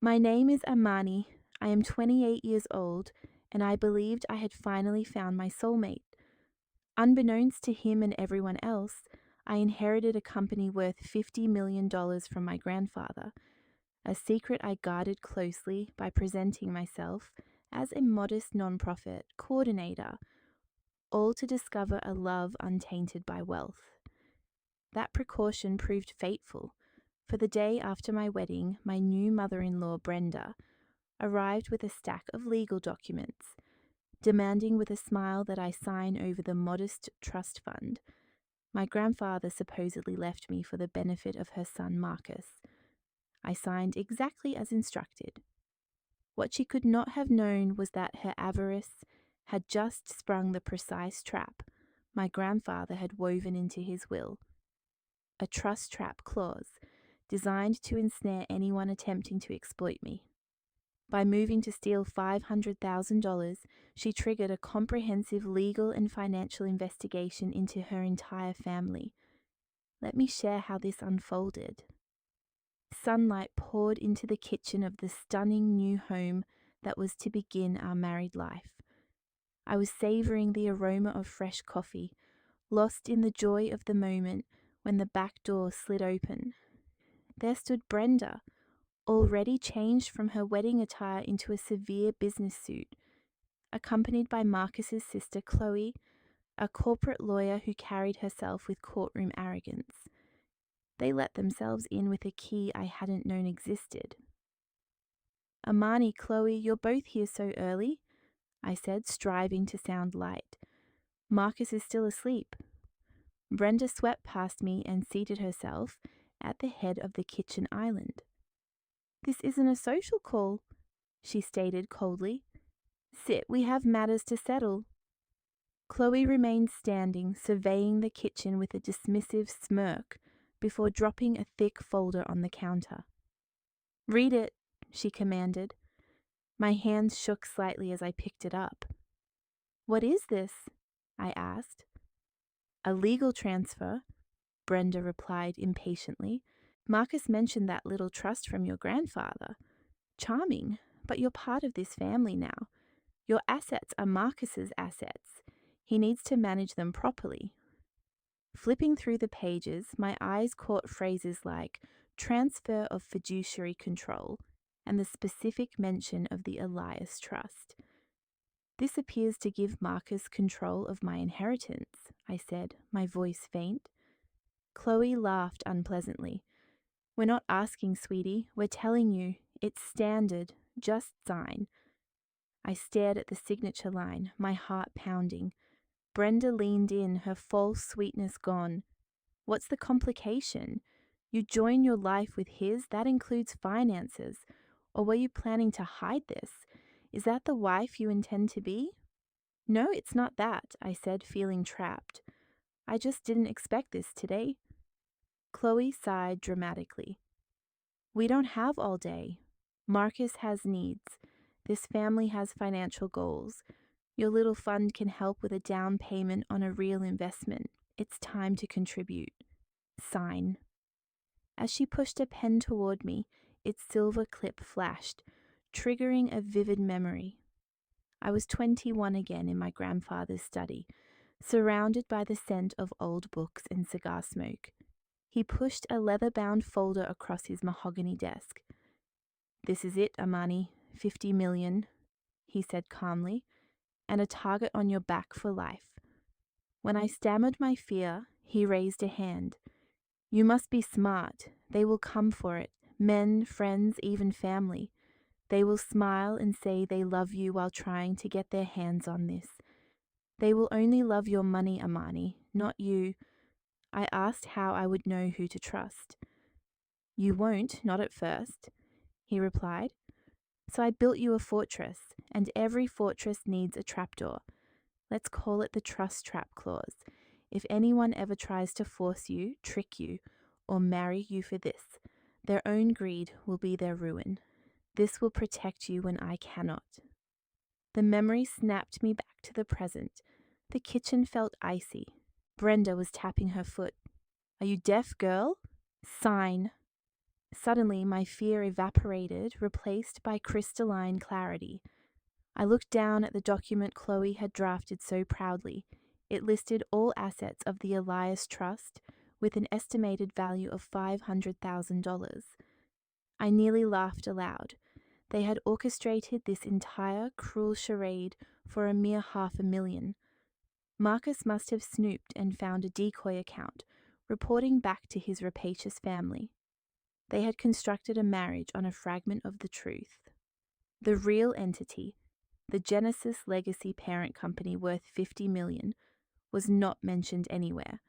My name is Amani. I am 28 years old, and I believed I had finally found my soulmate. Unbeknownst to him and everyone else, I inherited a company worth $50 million from my grandfather, a secret I guarded closely by presenting myself as a modest nonprofit coordinator, all to discover a love untainted by wealth. That precaution proved fateful, for the day after my wedding, my new mother-in-law, Brenda, arrived with a stack of legal documents, demanding with a smile that I sign over the modest trust fund my grandfather supposedly left me for the benefit of her son Marcus. I signed exactly as instructed. What she could not have known was that her avarice had just sprung the precise trap my grandfather had woven into his will, a trust trap clause designed to ensnare anyone attempting to exploit me. By moving to steal $500,000, she triggered a comprehensive legal and financial investigation into her entire family. Let me share how this unfolded. Sunlight poured into the kitchen of the stunning new home that was to begin our married life. I was savoring the aroma of fresh coffee, lost in the joy of the moment when the back door slid open. There stood Brenda, already changed from her wedding attire into a severe business suit, accompanied by Marcus's sister Chloe, a corporate lawyer who carried herself with courtroom arrogance. They let themselves in with a key I hadn't known existed. Amani, Chloe, you're both here so early, I said, striving to sound light. Marcus is still asleep. Brenda swept past me and seated herself at the head of the kitchen island. This isn't a social call, she stated coldly. Sit, we have matters to settle. Chloe remained standing, surveying the kitchen with a dismissive smirk before dropping a thick folder on the counter. Read it, she commanded. My hands shook slightly as I picked it up. What is this? I asked. A legal transfer, Brenda replied impatiently. Marcus mentioned that little trust from your grandfather. Charming, but you're part of this family now. Your assets are Marcus's assets. He needs to manage them properly. Flipping through the pages, my eyes caught phrases like transfer of fiduciary control and the specific mention of the Elias Trust. This appears to give Marcus control of my inheritance, I said, my voice faint. Chloe laughed unpleasantly. We're not asking, sweetie. We're telling you. It's standard. Just sign. I stared at the signature line, my heart pounding. Brenda leaned in, her false sweetness gone. What's the complication? You join your life with his, that includes finances. Or were you planning to hide this? Is that the wife you intend to be? No, it's not that, I said, feeling trapped. I just didn't expect this today. Chloe sighed dramatically. We don't have all day. Marcus has needs. This family has financial goals. Your little fund can help with a down payment on a real investment. It's time to contribute. Sign. As she pushed a pen toward me, its silver clip flashed, triggering a vivid memory. I was 21 again in my grandfather's study, surrounded by the scent of old books and cigar smoke. He pushed a leather-bound folder across his mahogany desk. This is it, Amani, 50 million, he said calmly, and a target on your back for life. When I stammered my fear, he raised a hand. You must be smart. They will come for it. Men, friends, even family. They will smile and say they love you while trying to get their hands on this. They will only love your money, Amani, not you. I asked how I would know who to trust. You won't, not at first, he replied. So I built you a fortress, and every fortress needs a trapdoor. Let's call it the trust trap clause. If anyone ever tries to force you, trick you, or marry you for this, their own greed will be their ruin. This will protect you when I cannot. The memory snapped me back to the present. The kitchen felt icy. Brenda was tapping her foot. Are you deaf, girl? Sign. Suddenly, my fear evaporated, replaced by crystalline clarity. I looked down at the document Chloe had drafted so proudly. It listed all assets of the Elias Trust with an estimated value of $500,000. I nearly laughed aloud. They had orchestrated this entire cruel charade for a mere $500,000. Marcus must have snooped and found a decoy account, reporting back to his rapacious family. They had constructed a marriage on a fragment of the truth. The real entity, the Genesis Legacy parent company worth $50 million, was not mentioned anywhere.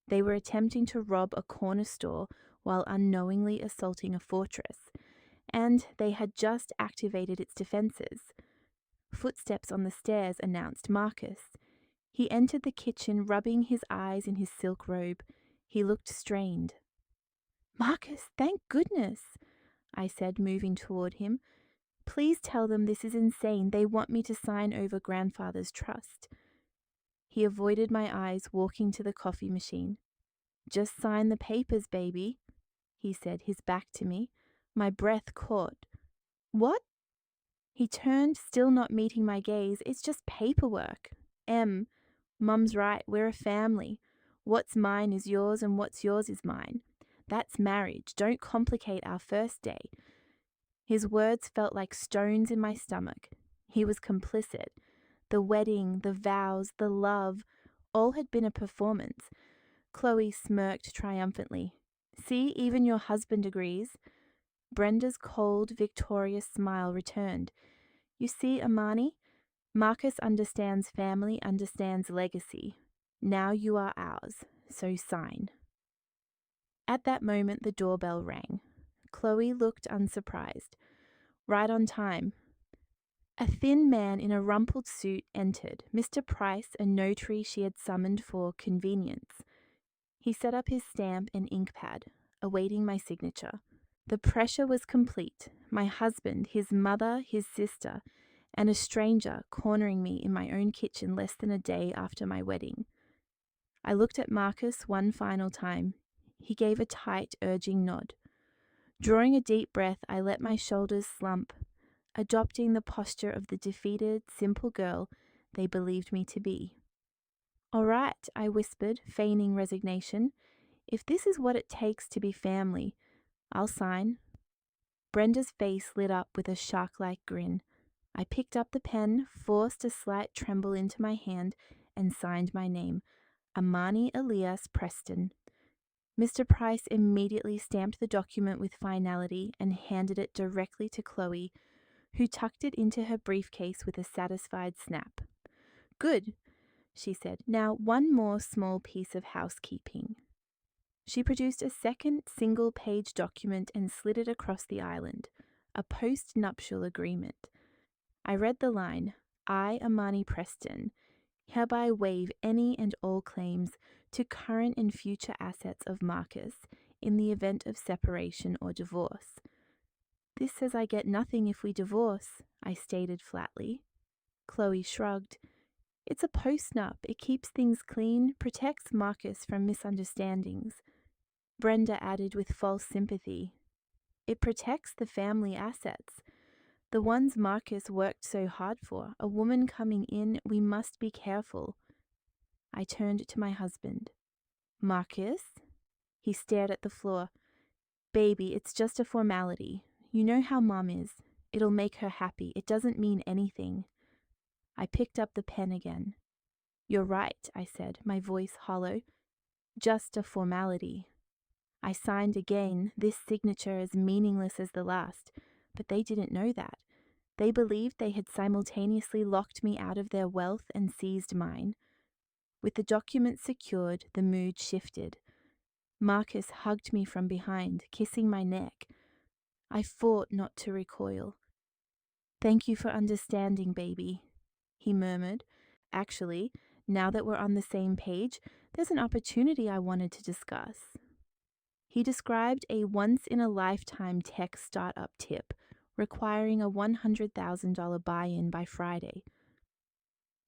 They were attempting to rob a corner store while unknowingly assaulting a fortress, and they had just activated its defenses. Footsteps on the stairs announced Marcus. He entered the kitchen, rubbing his eyes in his silk robe. He looked strained. "Marcus, thank goodness," I said, moving toward him. "Please tell them this is insane. They want me to sign over grandfather's trust." He avoided my eyes, walking to the coffee machine. "Just sign the papers, baby," he said, his back to me. My breath caught. "What?" He turned, still not meeting my gaze. "It's just paperwork. Mum's right, we're a family. What's mine is yours and what's yours is mine. That's marriage. Don't complicate our first day." His words felt like stones in my stomach. He was complicit. The wedding, the vows, the love, all had been a performance. Chloe smirked triumphantly. "See, even your husband agrees." Brenda's cold, victorious smile returned. "You see, Amani, Marcus understands family, understands legacy. Now you are ours, so sign." At that moment, the doorbell rang. Chloe looked unsurprised. Right on time. A thin man in a rumpled suit entered, Mr. Price, a notary she had summoned for convenience. He set up his stamp and ink pad, awaiting my signature. The pressure was complete. My husband, his mother, his sister, and a stranger cornering me in my own kitchen less than a day after my wedding. I looked at Marcus one final time. He gave a tight, urging nod. Drawing a deep breath, I let my shoulders slump, adopting the posture of the defeated, simple girl they believed me to be. "All right," I whispered, feigning resignation. "If this is what it takes to be family, I'll sign." Brenda's face lit up with a shark-like grin. I picked up the pen, forced a slight tremble into my hand, and signed my name, Amani Elias Preston. Mr. Price immediately stamped the document with finality and handed it directly to Chloe, who tucked it into her briefcase with a satisfied snap. "Good," she said. "Now one more small piece of housekeeping." She produced a second single-page document and slid it across the island, a post-nuptial agreement. I read the line, "I, Amani Preston, hereby waive any and all claims to current and future assets of Marcus in the event of separation or divorce." "This says I get nothing if we divorce," I stated flatly. Chloe shrugged. "It's a post-nup. It keeps things clean, protects Marcus from misunderstandings." Brenda added with false sympathy, "It protects the family assets. The ones Marcus worked so hard for. A woman coming in, we must be careful." I turned to my husband. "Marcus?" He stared at the floor. "Baby, it's just a formality. You know how Mom is. It'll make her happy. It doesn't mean anything." I picked up the pen again. "You're right," I said, my voice hollow. "Just a formality." I signed again, this signature as meaningless as the last, but they didn't know that. They believed they had simultaneously locked me out of their wealth and seized mine. With the document secured, the mood shifted. Marcus hugged me from behind, kissing my neck. I fought not to recoil. "Thank you for understanding, baby," he murmured. "Actually, now that we're on the same page, there's an opportunity I wanted to discuss." He described a once-in-a-lifetime tech startup tip requiring a $100,000 buy-in by Friday.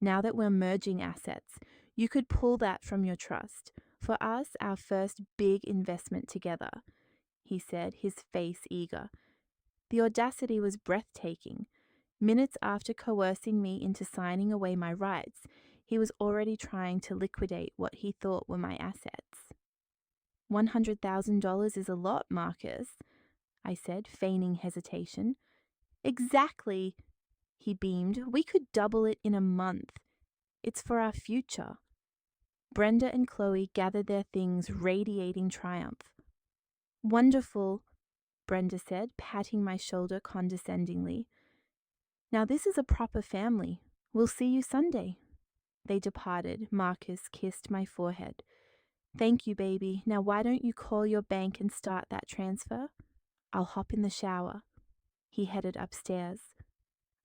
"Now that we're merging assets, you could pull that from your trust. For us, our first big investment together." he said, his face eager. The audacity was breathtaking. Minutes after coercing me into signing away my rights, he was already trying to liquidate what he thought were my assets. $100,000 is a lot, Marcus, I said, feigning hesitation. Exactly, he beamed. We could double it in a month. It's for our future. Brenda and Chloe gathered their things, radiating triumph. Wonderful, Brenda said, patting my shoulder condescendingly. Now this is a proper family. We'll see you Sunday. They departed. Marcus kissed my forehead. Thank you, baby. Now why don't you call your bank and start that transfer? I'll hop in the shower. He headed upstairs.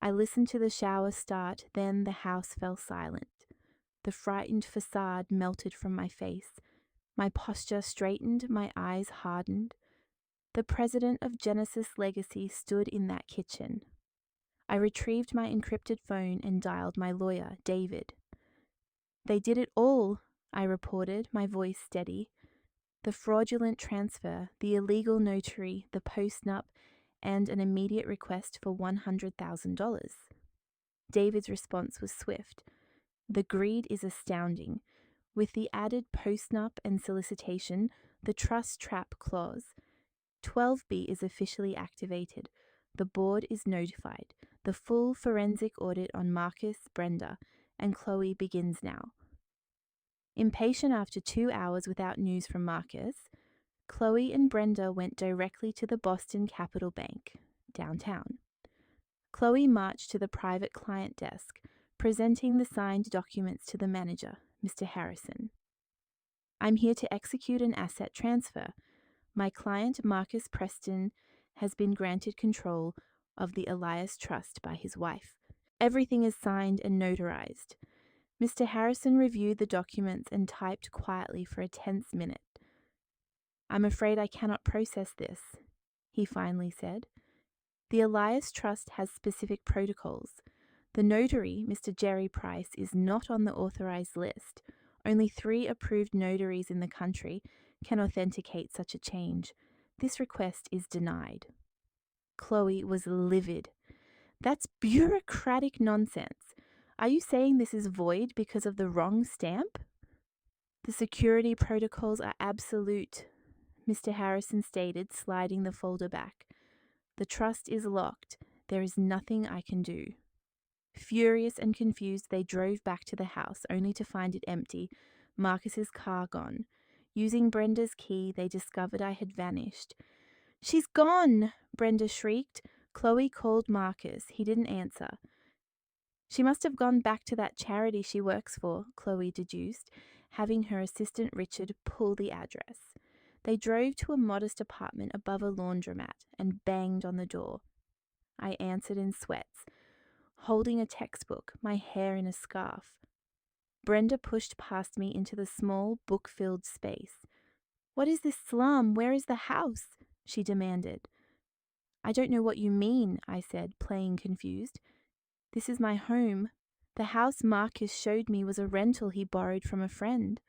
I listened to the shower start, then the house fell silent. The frightened facade melted from my face. My posture straightened, my eyes hardened. The president of Genesis Legacy stood in that kitchen. I retrieved my encrypted phone and dialed my lawyer, David. They did it all, I reported, my voice steady. The fraudulent transfer, the illegal notary, the post-nup, and an immediate request for $100,000. David's response was swift. The greed is astounding. With the added post-nup and solicitation, the trust trap clause, 12B is officially activated. The board is notified. The full forensic audit on Marcus, Brenda, and Chloe begins now. Impatient after 2 hours without news from Marcus, Chloe and Brenda went directly to the Boston Capital Bank, downtown. Chloe marched to the private client desk, presenting the signed documents to the manager, Mr. Harrison. I'm here to execute an asset transfer. My client, Marcus Preston, has been granted control of the Elias Trust by his wife. Everything is signed and notarized. Mr. Harrison reviewed the documents and typed quietly for a tense minute. I'm afraid I cannot process this, he finally said. The Elias Trust has specific protocols. The notary, Mr. Jerry Price, is not on the authorized list. Only 3 approved notaries in the country can authenticate such a change. This request is denied. Chloe was livid. That's bureaucratic nonsense. Are you saying this is void because of the wrong stamp? The security protocols are absolute, Mr. Harrison stated, sliding the folder back. The trust is locked. There is nothing I can do. Furious and confused, they drove back to the house, only to find it empty, Marcus's car gone. Using Brenda's key, they discovered I had vanished. She's gone, Brenda shrieked. Chloe called Marcus. He didn't answer. She must have gone back to that charity she works for, Chloe deduced, having her assistant Richard pull the address. They drove to a modest apartment above a laundromat and banged on the door. I answered in sweats, holding a textbook, my hair in a scarf. Brenda pushed past me into the small, book-filled space. What is this slum? Where is the house? She demanded. I don't know what you mean, I said, playing confused. This is my home. The house Marcus showed me was a rental he borrowed from a friend.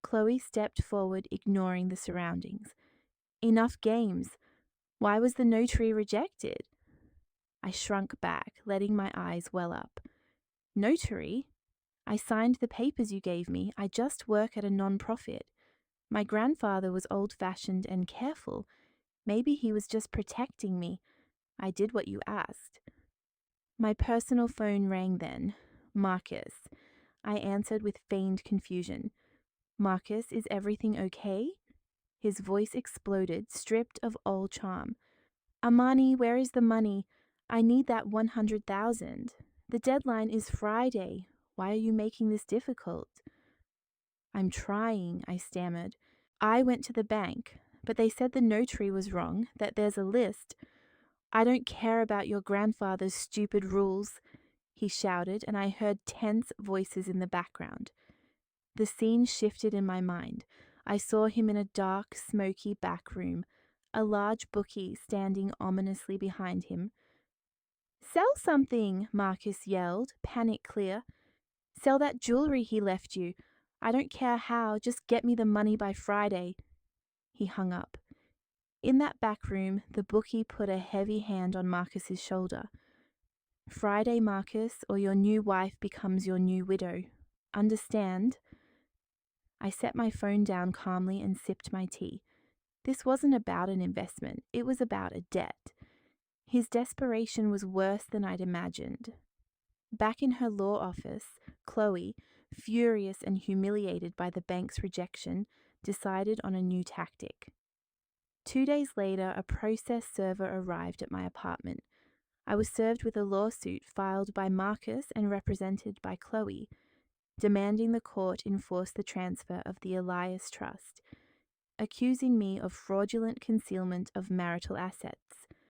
Chloe stepped forward, ignoring the surroundings. Enough games. Why was the notary rejected? I shrunk back, letting my eyes well up. Notary? I signed the papers you gave me. I just work at a non-profit. My grandfather was old-fashioned and careful. Maybe he was just protecting me. I did what you asked. My personal phone rang then. Marcus. I answered with feigned confusion. Marcus, is everything okay? His voice exploded, stripped of all charm. Amani, where is the money? I need that 100,000. The deadline is Friday. Why are you making this difficult? I'm trying, I stammered. I went to the bank, but they said the notary was wrong, that there's a list. I don't care about your grandfather's stupid rules, he shouted, and I heard tense voices in the background. The scene shifted in my mind. I saw him in a dark, smoky back room, a large bookie standing ominously behind him. Sell something, Marcus yelled, panic clear. Sell that jewelry he left you. I don't care how, just get me the money by Friday. He hung up. In that back room, the bookie put a heavy hand on Marcus's shoulder. Friday, Marcus, or your new wife becomes your new widow. Understand? I set my phone down calmly and sipped my tea. This wasn't about an investment, it was about a debt. His desperation was worse than I'd imagined. Back in her law office, Chloe, furious and humiliated by the bank's rejection, decided on a new tactic. 2 days later, a process server arrived at my apartment. I was served with a lawsuit filed by Marcus and represented by Chloe, demanding the court enforce the transfer of the Elias Trust, accusing me of fraudulent concealment of marital assets.